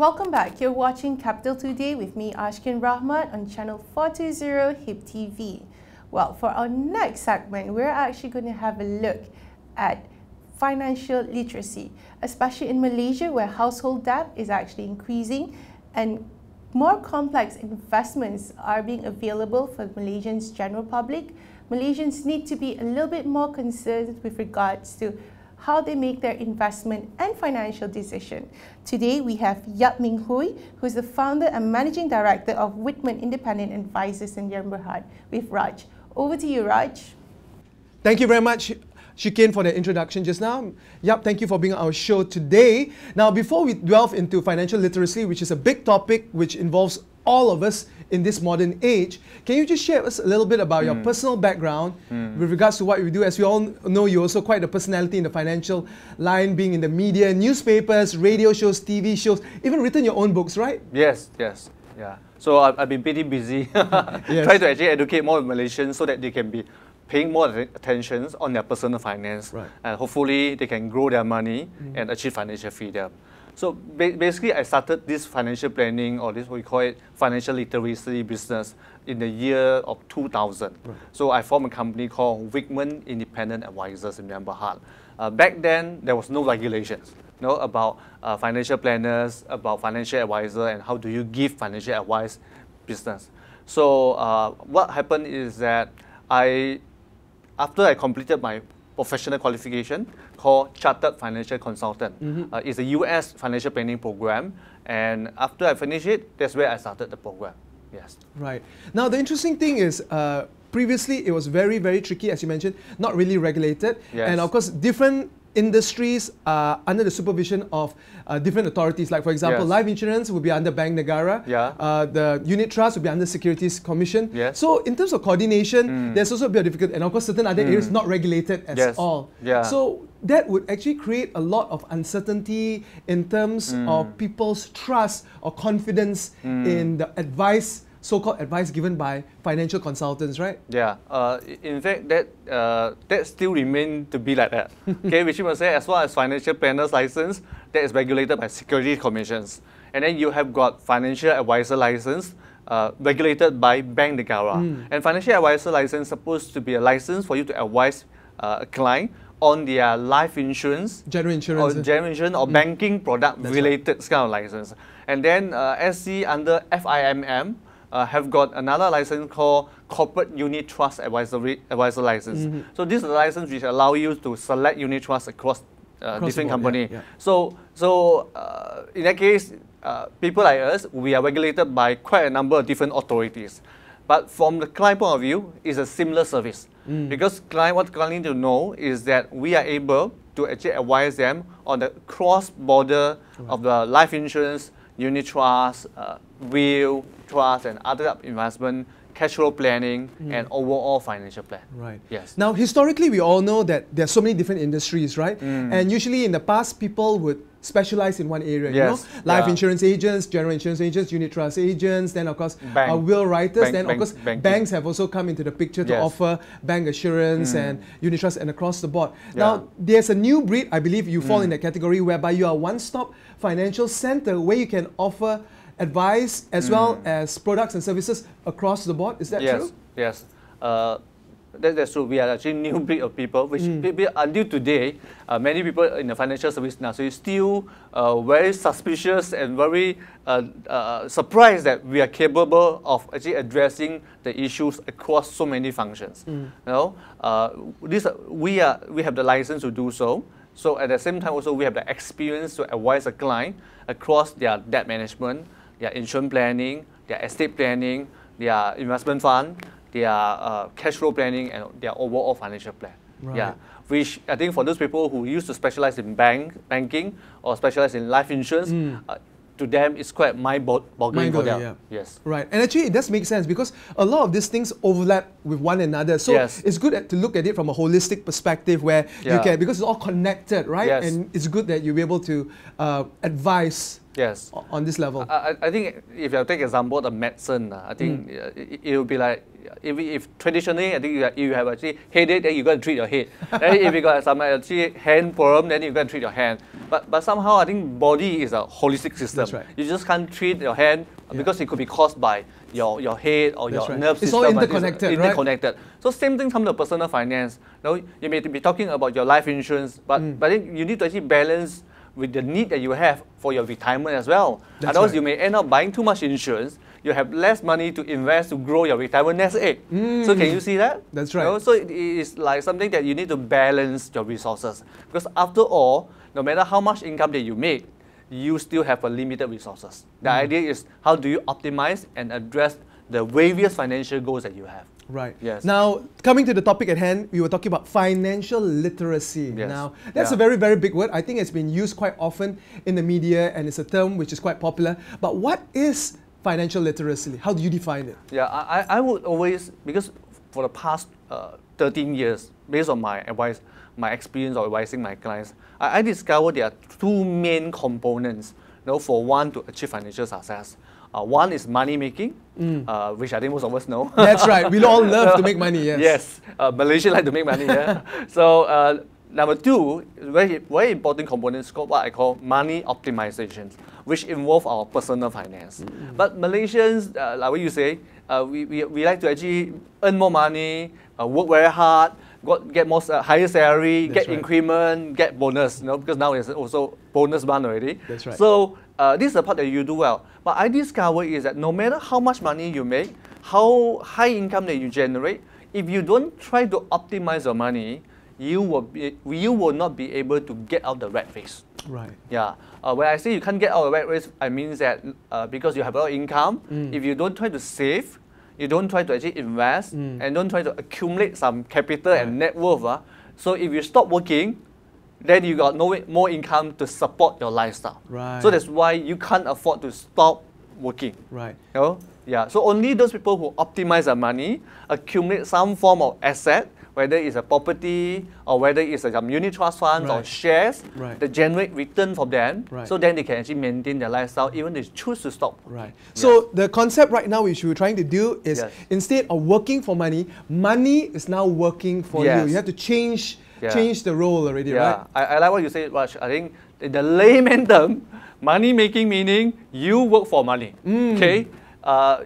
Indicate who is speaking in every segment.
Speaker 1: Welcome back. You're watching Capital Today with me, Ashkin Rahmat, on channel 420 HIP TV. Well, for our next segment, we're actually going to have a look at financial literacy, especially in Malaysia, where household debt is actually increasing and more complex investments are being available for Malaysians' general public. Malaysians need to be a little bit more concerned with regards to how they make their investment and financial decision. Today, we have Yap Ming Hui, who is the founder and managing director of Whitman Independent Advisors in Year Berhad, with Raj. Over to you, Raj.
Speaker 2: Thank you very much, Shikin, for the introduction just now. Yap, thank you for being on our show today. Now, before we delve into financial literacy, which is a big topic which involves all of us in this modern age, can you just share with us a little bit about your personal background with regards to what you do? As we all know, you're also quite a personality in the financial line, being in the media, newspapers, radio shows, TV shows, even written your own books, right?
Speaker 3: Yes, yeah. So I've been pretty busy trying to actually educate more Malaysians so that they can be paying more attention on their personal finance, and hopefully they can grow their money and achieve financial freedom. So basically, I started this financial planning, or this what we call it financial literacy business, in the year of 2000. So I formed a company called Whitman Independent Advisors in Berhad. Back then, there was no regulations, about financial planners, about financial advisor, and how do you give financial advice business. So what happened is that after I completed my professional qualification called Chartered Financial Consultant. It's a US financial planning program, and after I finished it, that's where I started the program. Yes. Right.
Speaker 2: Now, the interesting thing is, previously it was very, very tricky, as you mentioned, not really regulated, and of course, different industries are under the supervision of different authorities. Like, for example, life insurance would be under Bank Negara. The unit trust would be under Securities Commission. So in terms of coordination, there's also a bit of difficulty. And of course, certain other areas not regulated at all. So that would actually create a lot of uncertainty in terms of people's trust or confidence in the advice, so-called advice given by financial consultants, right?
Speaker 3: Yeah. In fact, that still remains to be like that. Okay, which you must say, as well as financial planners license, that is regulated by security commissions, and then you have got financial advisor license, regulated by Bank Negara. And financial advisor license supposed to be a license for you to advise a client on their life insurance, general insurance, or banking product related kind of license. And then SC under FIMM. Have got another license called Corporate Unit Trust Advisor License. So this is a license which allow you to select unit trusts across different companies. So in that case, people like us, we are regulated by quite a number of different authorities. But from the client point of view, it's a similar service. Because what the client need to know is that we are able to actually advise them on the cross-border of the life insurance, unit trust, will, trust, and other investment, cash flow planning, and overall financial plan.
Speaker 2: Right.
Speaker 3: Yes.
Speaker 2: Now, historically, we all know that there are so many different industries, right? And usually in the past, people would specialize in one area. You know, life insurance agents, general insurance agents, unit trust agents, then of course will writers, then of course banks have also come into the picture to offer bank assurance and unit trust and across the board. Now, there's a new breed, I believe you fall in that category, whereby you are a one-stop financial center where you can offer advice as well as products and services across the board. Is that true?
Speaker 3: Yes. That's true. We are actually new breed of people, which until today, many people in the financial service now, so you're still very suspicious and very surprised that we are capable of actually addressing the issues across so many functions. We have the license to do so. So at the same time, also we have the experience to advise a client across their debt management, their insurance planning, their estate planning, their investment fund, their cash flow planning, and their overall financial plan. Which I think for those people who used to specialize in banking or specialize in life insurance, to them it's quite mind-boggling for them. Yes.
Speaker 2: Right. And actually it does make sense because a lot of these things overlap with one another. So it's good to look at it from a holistic perspective where you can, because it's all connected, right? And it's good that you'll be able to advise
Speaker 3: Yes.
Speaker 2: on this level?
Speaker 3: I think if you take example of medicine, I think it would be like, if traditionally, I think if you have actually headache, then you got to treat your head. Then if you got some actually hand problem, then you got to treat your hand. But somehow I think body is a holistic system.
Speaker 2: That's right.
Speaker 3: You just can't treat your hand because it could be caused by your head or
Speaker 2: That's
Speaker 3: your
Speaker 2: right.
Speaker 3: nerve system.
Speaker 2: It's all interconnected, right?
Speaker 3: Interconnected. So same thing comes to personal finance. You know, you may be talking about your life insurance, but then you need to actually balance with the need that you have for your retirement as well.
Speaker 2: That's
Speaker 3: Otherwise,
Speaker 2: right.
Speaker 3: you may end up buying too much insurance. You have less money to invest to grow your retirement nest egg. So can you see that?
Speaker 2: That's right.
Speaker 3: You know, so it is like something that you need to balance your resources. Because after all, no matter how much income that you make, you still have a limited resources. The idea is how do you optimize and address the various financial goals that you have.
Speaker 2: Right.
Speaker 3: Yes.
Speaker 2: Now, coming to the topic at hand, we were talking about financial literacy.
Speaker 3: Yes.
Speaker 2: Now, that's a very, very big word. I think it's been used quite often in the media, and it's a term which is quite popular. But what is financial literacy? How do you define it?
Speaker 3: Yeah, I would always, because for the past 13 years, based on my advice, my experience of advising my clients, I discovered there are two main components, you know, for one to achieve financial success. One is money making, which I think most of us know.
Speaker 2: That's right. We all love to make money, yes.
Speaker 3: Yes, Malaysia like to make money, yeah. So number two, very important component is called what I call money optimization, which involve our personal finance. But Malaysians, like what you say, we like to actually earn more money, work very hard, get more higher salary,
Speaker 2: That's
Speaker 3: get increment, get bonus. You know, because now it's also bonus month already.
Speaker 2: That's right.
Speaker 3: So this is the part that you do well. But I discovered is that no matter how much money you make, how high income that you generate, if you don't try to optimize your money, you will not be able to get out the rat race.
Speaker 2: Right.
Speaker 3: Yeah. When I say you can't get out of the rat race, I mean that because you have a lot of income, if you don't try to save, you don't try to actually invest, and don't try to accumulate some capital and net worth. So if you stop working, then you got no more income to support your lifestyle.
Speaker 2: Right.
Speaker 3: So that's why you can't afford to stop working.
Speaker 2: Right.
Speaker 3: You know? Yeah. So only those people who optimize their money, accumulate some form of asset, whether it's a property or whether it's a unit trust funds or shares, that generate return from them, so then they can actually maintain their lifestyle even if they choose to stop.
Speaker 2: Right. So the concept right now which we're trying to do is instead of working for money, money is now working for you. You have to change the role already, right?
Speaker 3: I like what you said, Raj. I think in the layman term, money making meaning you work for money. Okay.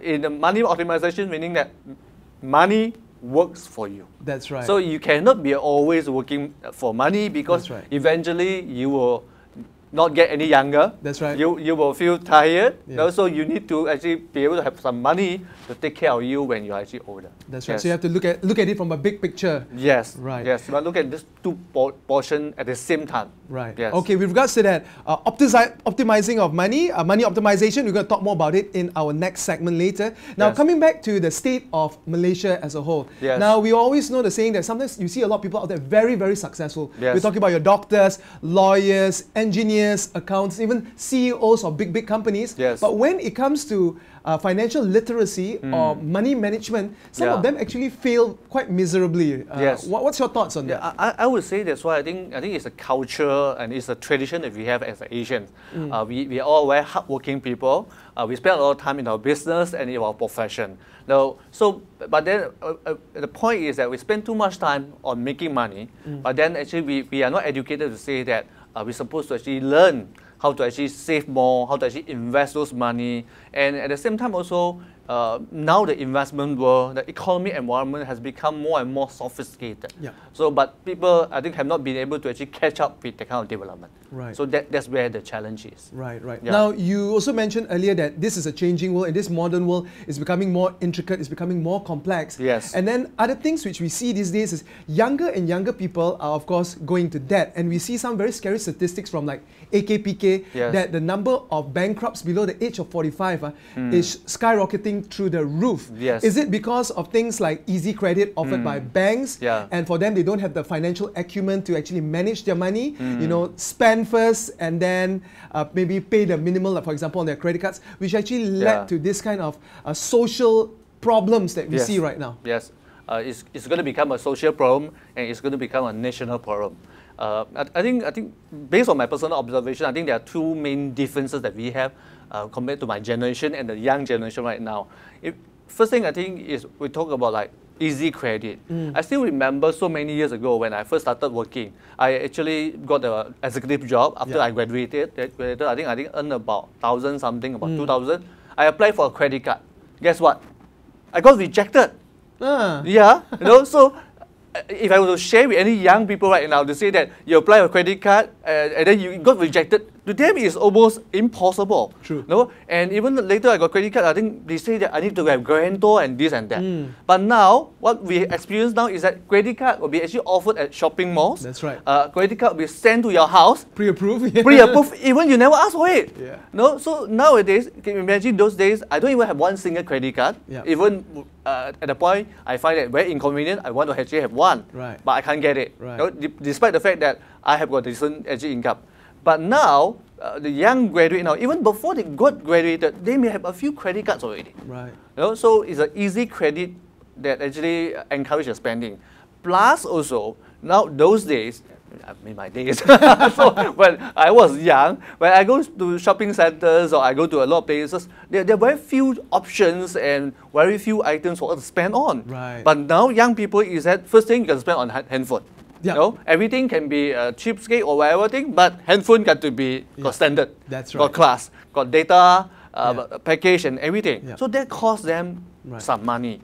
Speaker 3: In the money optimization meaning that money works for you.
Speaker 2: That's right.
Speaker 3: So you cannot be always working for money because eventually you will not get any younger.
Speaker 2: That's right.
Speaker 3: You will feel tired. So you need to actually be able to have some money to take care of you when you're actually older.
Speaker 2: That's right. So you have to look at it from a big picture.
Speaker 3: Yes.
Speaker 2: Right.
Speaker 3: Yes. But look at these two portions at the same time.
Speaker 2: Right.
Speaker 3: Yes.
Speaker 2: Okay. With regards to that, optimizing of money, money optimization, we're going to talk more about it in our next segment later. Now, coming back to the state of Malaysia as a whole. Now, we always know the saying that sometimes you see a lot of people out there very, very successful. We're talking about your doctors, lawyers, engineers, accountants, even CEOs of big companies. But when it comes to financial literacy or money management, some of them actually fail quite miserably. What's your thoughts on that?
Speaker 3: I would say that's why I think it's a culture and it's a tradition that we have as Asians. We are all very hardworking people. We spend a lot of time in our business and in our profession. Now, but then the point is that we spend too much time on making money, but then actually we are not educated to say that we're supposed to actually learn how to actually save more, how to actually invest those money, and at the same time also, now the investment world, the economic environment has become more and more sophisticated. So, but people, I think, have not been able to actually catch up with that kind of development.
Speaker 2: Right.
Speaker 3: So that's where the challenge is.
Speaker 2: Right. Now, you also mentioned earlier that this is a changing world, and this modern world is becoming more intricate, it's becoming more complex. And then other things which we see these days is younger and younger people are, of course, going to debt. And we see some very scary statistics from like AKPK that the number of bankrupts below the age of 45 is skyrocketing through the roof. Is it because of things like easy credit offered by banks, and for them they don't have the financial acumen to actually manage their money, you know, spend first and then maybe pay the minimal, like for example on their credit cards, which actually led to this kind of social problems that we see right now?
Speaker 3: It's going to become a social problem and it's going to become a national problem. I think based on my personal observation, I think there are two main differences that we have compared to my generation and the young generation right now. First thing I think is we talk about like easy credit. I still remember so many years ago when I first started working, I actually got an executive job after I graduated. I think earned about 1,000 something, about 2,000. I applied for a credit card. Guess what? I got rejected. Yeah, so if I were to share with any young people right now to say that you apply for a credit card and then you got rejected, to them it's almost impossible.
Speaker 2: True.
Speaker 3: And even later I got credit card, I think they say that I need to have guarantor and this and that. But now, what we experience now is that credit card will be actually offered at shopping malls.
Speaker 2: That's right.
Speaker 3: Credit card will be sent to your house.
Speaker 2: Pre-approved.
Speaker 3: Pre-approved, even you never ask for it.
Speaker 2: Yeah.
Speaker 3: So nowadays, can you imagine those days, I don't even have one single credit card. Even at the point, I find it very inconvenient. I want to actually have one, but I can't get it. Despite the fact that I have got decent actually income. But now, the young graduate now, even before they got graduated, they may have a few credit cards already. So it's an easy credit that actually encourages spending. Plus also, now those days, in my days, so when I was young, when I go to shopping centers or I go to a lot of places, there are very few options and very few items for us to spend on. But now young people is that first thing you can spend on handphone. Everything can be a cheapskate or whatever thing, but handphone got to be got standard, got class, got data, package and everything. So that costs them some money.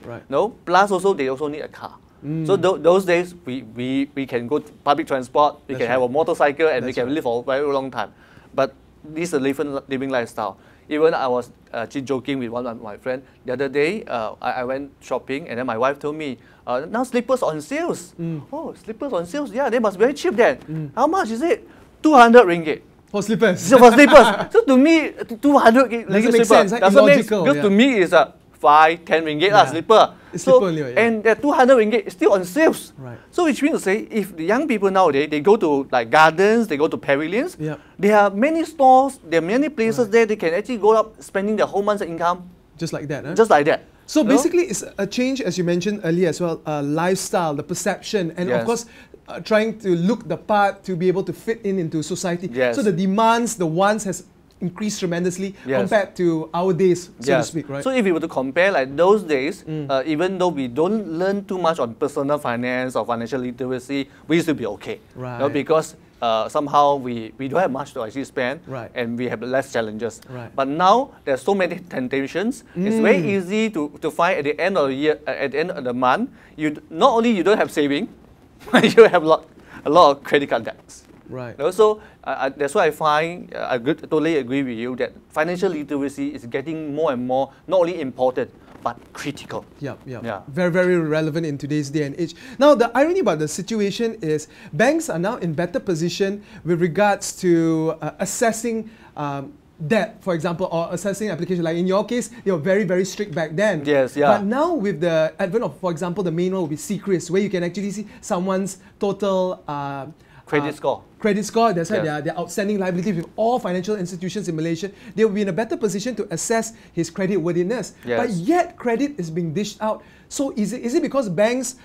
Speaker 3: Plus also they also need a car. So those days we can go to public transport, we can have a motorcycle and we can live for a very long time. But this is a living lifestyle. Even I was joking with one of my friends the other day. I went shopping and then my wife told me, now slippers on sales. Oh, slippers on sales? Yeah, they must be very cheap then. How much is it? 200 ringgit.
Speaker 2: For slippers?
Speaker 3: So for slippers. So to me, 200 ringgit
Speaker 2: doesn't make
Speaker 3: slipper.
Speaker 2: sense, illogical.
Speaker 3: Because to me it's a 5, 10 ringgit slipper. So, and that 200 ringgit is still on sales. So which means to say, if the young people nowadays, they go to like gardens, they go to pavilions, there are many stores, there are many places there they can actually go up spending their whole month's income.
Speaker 2: Just like that, huh?
Speaker 3: Just like that.
Speaker 2: So basically it's a change, as you mentioned earlier as well, lifestyle, the perception, and of course, trying to look the part to be able to fit into society. So the demands, the wants has increased tremendously compared to our days, so to speak, right?
Speaker 3: So if we were to compare like those days, even though we don't learn too much on personal finance or financial literacy, we used to be okay. Because somehow we don't have much to actually spend and we have less challenges. But now there's so many temptations. It's very easy to find at the end of the year, at the end of the month, not only you don't have saving, you have a lot of credit card debts. So that's why I find, I totally agree with you that financial literacy is getting more and more, not only important, but critical.
Speaker 2: Very, very relevant in today's day and age. Now, the irony about the situation is banks are now in better position with regards to assessing debt, for example, or assessing application. Like in your case, they were very, very strict back then. But now with the advent of, for example, the main one will be CRIS, where you can actually see someone's total
Speaker 3: credit score.
Speaker 2: That's right, their outstanding liability with all financial institutions in Malaysia. They will be in a better position to assess his credit worthiness. But yet, credit is being dished out so easy. Is it because banks,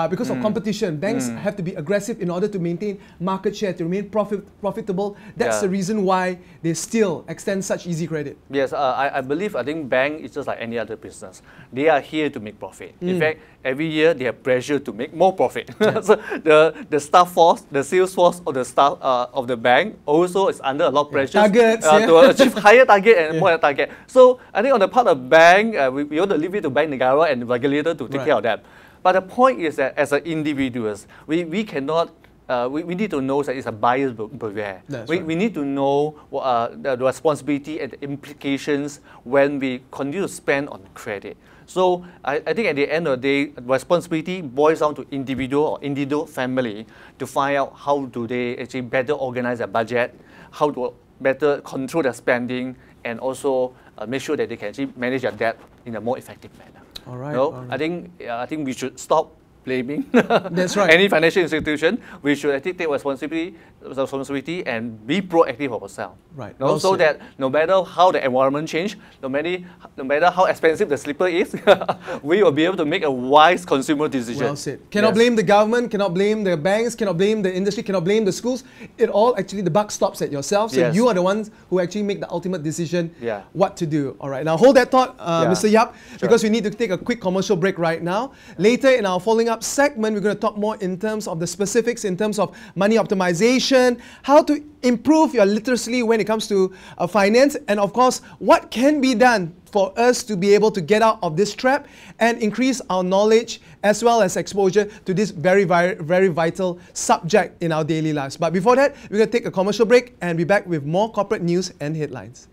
Speaker 2: because of competition, banks have to be aggressive in order to maintain market share, to remain profitable? That's the reason why they still extend such easy credit.
Speaker 3: Yes, I think bank is just like any other business. They are here to make profit. In fact, every year they have pressure to make more profit. So the staff force, the sales force of the staff of the bank also is under a lot of pressure to achieve higher target and more target. So I think on the part of bank, we want to leave it to Bank Negara and the regulator to take care of that. But the point is that as individuals, we cannot, we need to know that it's a buyer's beware. We need to know the responsibility and the implications when we continue to spend on credit. So I think at the end of the day, responsibility boils down to individual or individual family to find out how do they actually better organize their budget, how to better control their spending, and also make sure that they can actually manage their debt in a more effective manner. I think we should stop blaming
Speaker 2: That's right.
Speaker 3: any financial institution. We should actually take responsibility and be proactive ourselves.
Speaker 2: Right.
Speaker 3: So that no matter how the environment change, no matter how expensive the slipper is, we will be able to make a wise consumer decision.
Speaker 2: Well said. Cannot blame the government, cannot blame the banks, cannot blame the industry, cannot blame the schools. It all actually, the buck stops at yourself. So you are the ones who actually make the ultimate decision what to do. All right. Now hold that thought, Mr. Yap, because we need to take a quick commercial break right now. Later in our following up segment, we're going to talk more in terms of the specifics, in terms of money optimization, how to improve your literacy when it comes to finance, and of course, what can be done for us to be able to get out of this trap and increase our knowledge as well as exposure to this very vital subject in our daily lives. But before that, we're going to take a commercial break and be back with more corporate news and headlines.